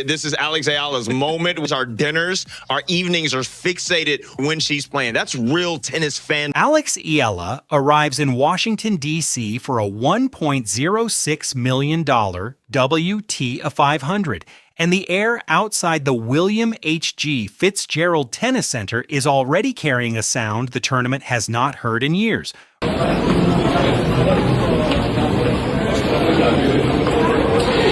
This is Alex Eala's moment. Our dinners, our evenings are fixated when she's playing. That's real tennis fan. Alex Eala arrives in Washington, D.C. for a $1.06 million WTA 500, and the air outside the William H.G. Fitzgerald Tennis Center is already carrying a sound the tournament has not heard in years.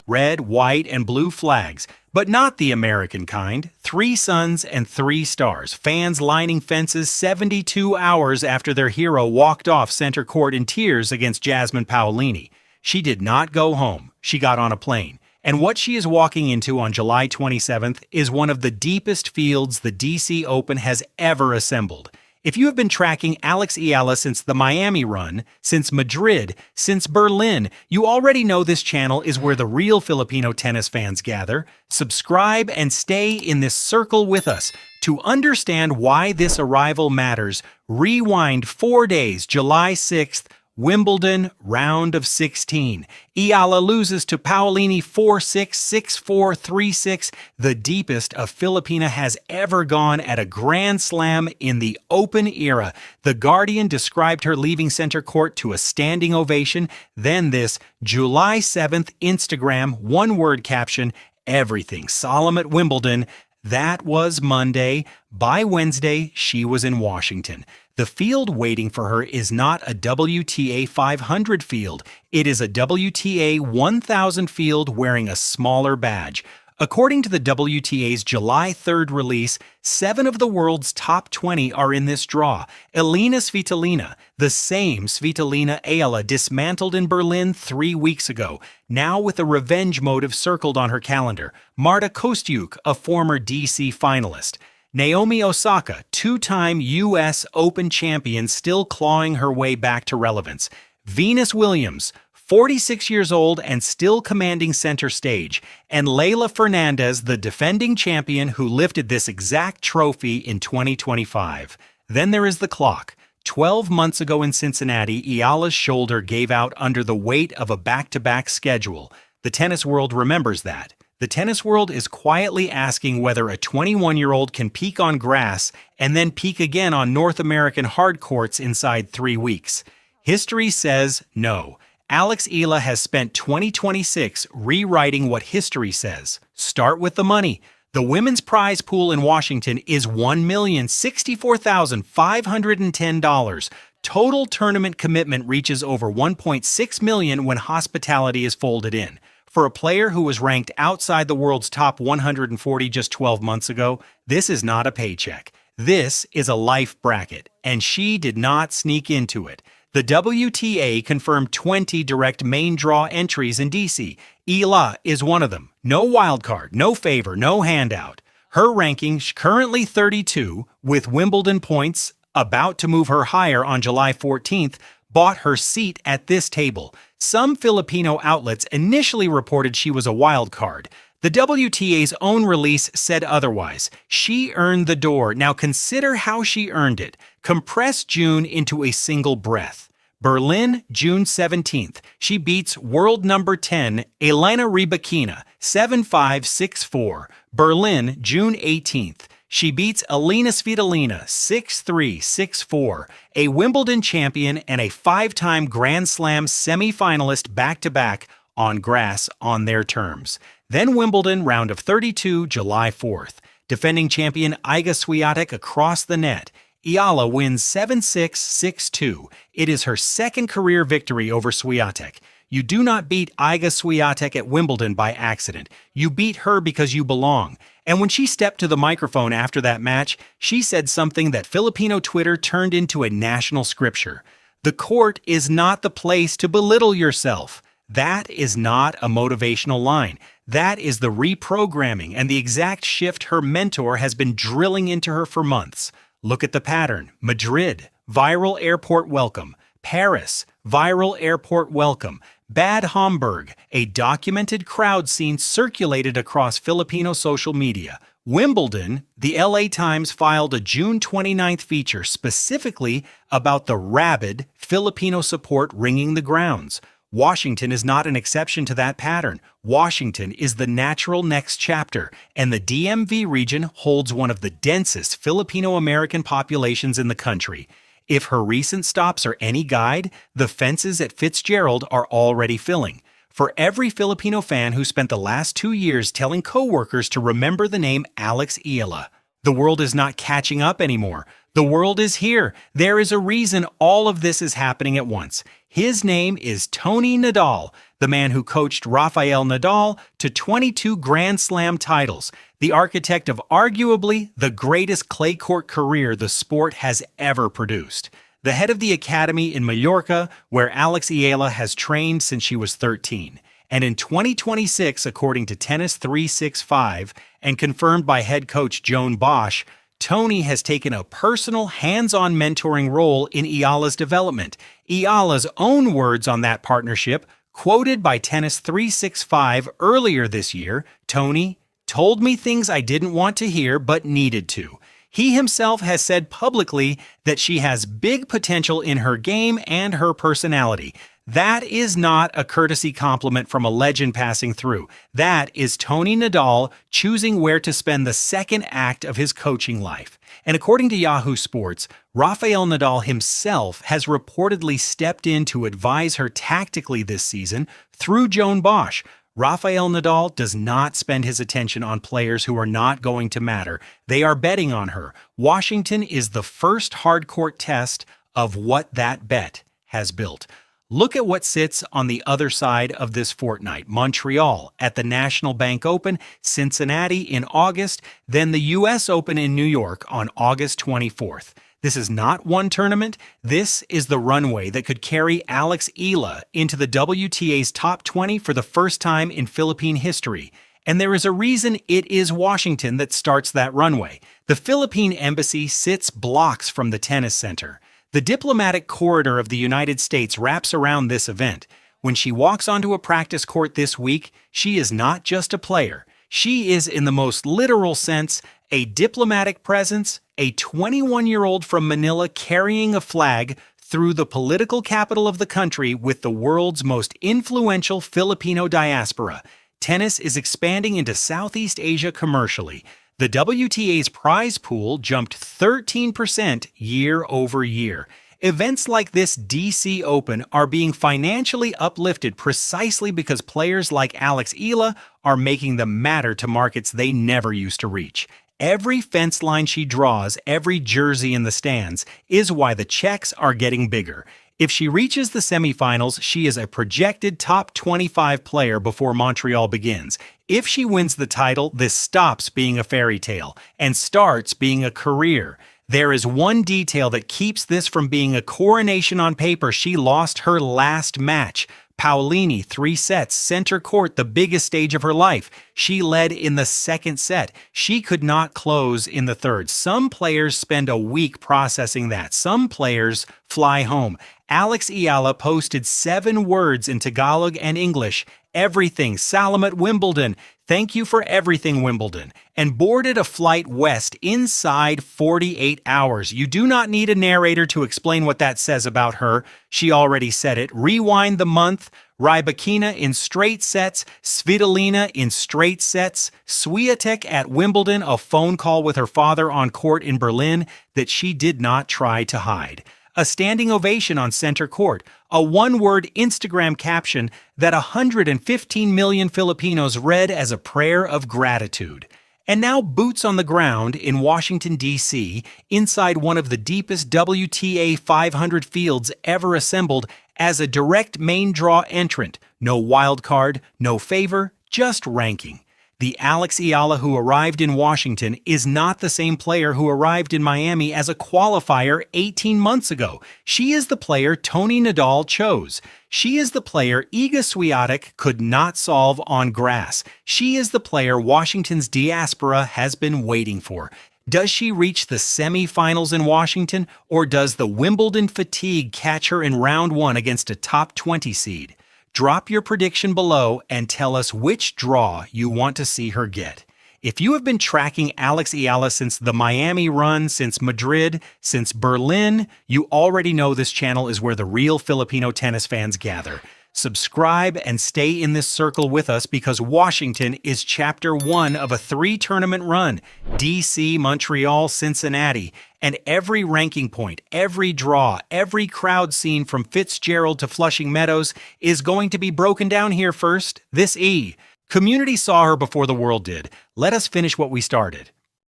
Red, white, and blue flags, but not the American kind. 3 suns and 3 stars. Fans lining fences 72 hours after their hero walked off center court in tears against Jasmine Paolini. She did not go home. She got on a plane. And what she is walking into on July 27th is one of the deepest fields the DC Open has ever assembled. If you have been tracking Alex Eala since the Miami run, since Madrid, since Berlin, you already know this channel is where the real Filipino tennis fans gather. Subscribe and stay in this circle with us. To understand why this arrival matters, rewind 4 days, July 6th, Wimbledon, round of 16. Eala loses to Paolini 4-6, 6-4, 3-6, the deepest a Filipina has ever gone at a Grand Slam in the Open era. The Guardian described her leaving center court to a standing ovation. Then this July 7th Instagram one-word caption, "Everything solemn at Wimbledon." That was Monday. By Wednesday, she was in Washington. The field waiting for her is not a WTA 500 field. It is a WTA 1000 field wearing a smaller badge. According to the WTA's July 3rd release, 7 of the world's top 20 are in this draw. Elina Svitolina, the same Svitolina Eala dismantled in Berlin 3 weeks ago, now with a revenge motive circled on her calendar. Marta Kostyuk, a former DC finalist. Naomi Osaka, 2-time U.S. Open champion, still clawing her way back to relevance. Venus Williams, 46 years old and still commanding center stage. And Leylah Fernandez, the defending champion who lifted this exact trophy in 2025. Then there is the clock. 12 months ago in Cincinnati, Eala's shoulder gave out under the weight of a back-to-back schedule. The tennis world remembers that. The tennis world is quietly asking whether a 21-year-old can peak on grass and then peak again on North American hard courts inside 3 weeks. History says no. Alex Eala has spent 2026 rewriting what history says. Start with the money. The women's prize pool in Washington is $1,064,510. Total tournament commitment reaches over $1.6 million when hospitality is folded in. For a player who was ranked outside the world's top 140 just 12 months ago, this is not a paycheck. This is a life bracket, and she did not sneak into it. The WTA confirmed 20 direct main draw entries in DC. Eala is one of them. No wildcard, no favor, no handout. Her ranking currently 32, with Wimbledon points about to move her higher on July 14th, bought her seat at this table. Some Filipino outlets initially reported she was a wild card. The WTA's own release said otherwise. She earned the door. Now consider how she earned it. Compress June into a single breath. Berlin, June 17th. She beats world number 10, Elena Rybakina, 7-5, 6-4. Berlin, June 18th. She beats Elina Svitolina 6-3, 6-4, a Wimbledon champion and a 5-time Grand Slam semi-finalist back-to-back on grass on their terms. Then Wimbledon, round of 32, July 4th. Defending champion Iga Swiatek across the net. Eala wins 7-6, 6-2. It is her second career victory over Swiatek. You do not beat Iga Swiatek at Wimbledon by accident. You beat her because you belong. And when she stepped to the microphone after that match, she said something that Filipino Twitter turned into a national scripture. The court is not the place to belittle yourself. That is not a motivational line. That is the reprogramming and the exact shift her mentor has been drilling into her for months. Look at the pattern. Madrid, viral airport welcome. Paris, viral airport welcome. Bad Homburg, a documented crowd scene circulated across Filipino social media. Wimbledon, the LA Times filed a June 29th feature specifically about the rabid Filipino support ringing the grounds. Washington is not an exception to that pattern. Washington is the natural next chapter, and the DMV region holds one of the densest Filipino-American populations in the country. If her recent stops are any guide, the fences at Fitzgerald are already filling. For every Filipino fan who spent the last 2 years telling coworkers to remember the name Alex Eala, the world is not catching up anymore. The world is here. There is a reason all of this is happening at once. His name is Tony Nadal, the man who coached Rafael Nadal to 22 Grand Slam titles, the architect of arguably the greatest clay court career the sport has ever produced. The head of the academy in Mallorca, where Alex Eala has trained since she was 13. And in 2026, according to Tennis 365, and confirmed by head coach Joan Bosch, Tony has taken a personal, hands-on mentoring role in Eala's development. Eala's own words on that partnership, quoted by Tennis 365 earlier this year, Tony told me things I didn't want to hear but needed to. He himself has said publicly that she has big potential in her game and her personality. That is not a courtesy compliment from a legend passing through. That is Tony Nadal choosing where to spend the second act of his coaching life. And according to Yahoo Sports, Rafael Nadal himself has reportedly stepped in to advise her tactically this season through Joan Bosch. Rafael Nadal does not spend his attention on players who are not going to matter. They are betting on her. Washington is the first hardcourt test of what that bet has built. Look at what sits on the other side of this fortnight. Montreal at the National Bank Open, Cincinnati in August, then the U.S. Open in New York on August 24th. This is not one tournament. This is the runway that could carry Alex Eala into the WTA's top 20 for the first time in Philippine history. And there is a reason it is Washington that starts that runway. The Philippine Embassy sits blocks from the tennis center. The diplomatic corridor of the United States wraps around this event. When she walks onto a practice court this week, she is not just a player. She is, in the most literal sense, a diplomatic presence, a 21-year-old from Manila carrying a flag through the political capital of the country with the world's most influential Filipino diaspora. Tennis is expanding into Southeast Asia commercially. The WTA's prize pool jumped 13% year over year. Events like this DC Open are being financially uplifted precisely because players like Alex Eala are making them matter to markets they never used to reach. Every fence line she draws, every jersey in the stands, is why the checks are getting bigger. If she reaches the semifinals, she is a projected top 25 player before Montreal begins. If she wins the title, this stops being a fairy tale and starts being a career. There is one detail that keeps this from being a coronation on paper. She lost her last match. Paolini, 3 sets, center court, the biggest stage of her life. She led in the second set. She could not close in the third. Some players spend a week processing that. Some players fly home. Alex Eala posted 7 words in Tagalog and English. Everything, Salamat Wimbledon. Thank you for everything, Wimbledon. And boarded a flight west inside 48 hours. You do not need a narrator to explain what that says about her. She already said it. Rewind the month. Rybakina in straight sets, Svitolina in straight sets, Swiatek at Wimbledon, a phone call with her father on court in Berlin that she did not try to hide. A standing ovation on center court, a one-word Instagram caption that 115 million Filipinos read as a prayer of gratitude. And now boots on the ground in Washington, D.C., inside one of the deepest WTA 500 fields ever assembled as a direct main draw entrant. No wild card, no favor, just ranking. The Alex Eala who arrived in Washington is not the same player who arrived in Miami as a qualifier 18 months ago. She is the player Tony Nadal chose. She is the player Iga Swiatek could not solve on grass. She is the player Washington's diaspora has been waiting for. Does she reach the semifinals in Washington, or does the Wimbledon fatigue catch her in round 1 against a top 20 seed? Drop your prediction below and tell us which draw you want to see her get. If you have been tracking Alex Eala since the Miami run, since Madrid, since Berlin, you already know this channel is where the real Filipino tennis fans gather. Subscribe and stay in this circle with us because Washington is chapter 1 of a 3-tournament run. DC, Montreal, Cincinnati. And every ranking point, every draw, every crowd scene from Fitzgerald to Flushing Meadows is going to be broken down here first. This E. Community saw her before the world did. Let us finish what we started.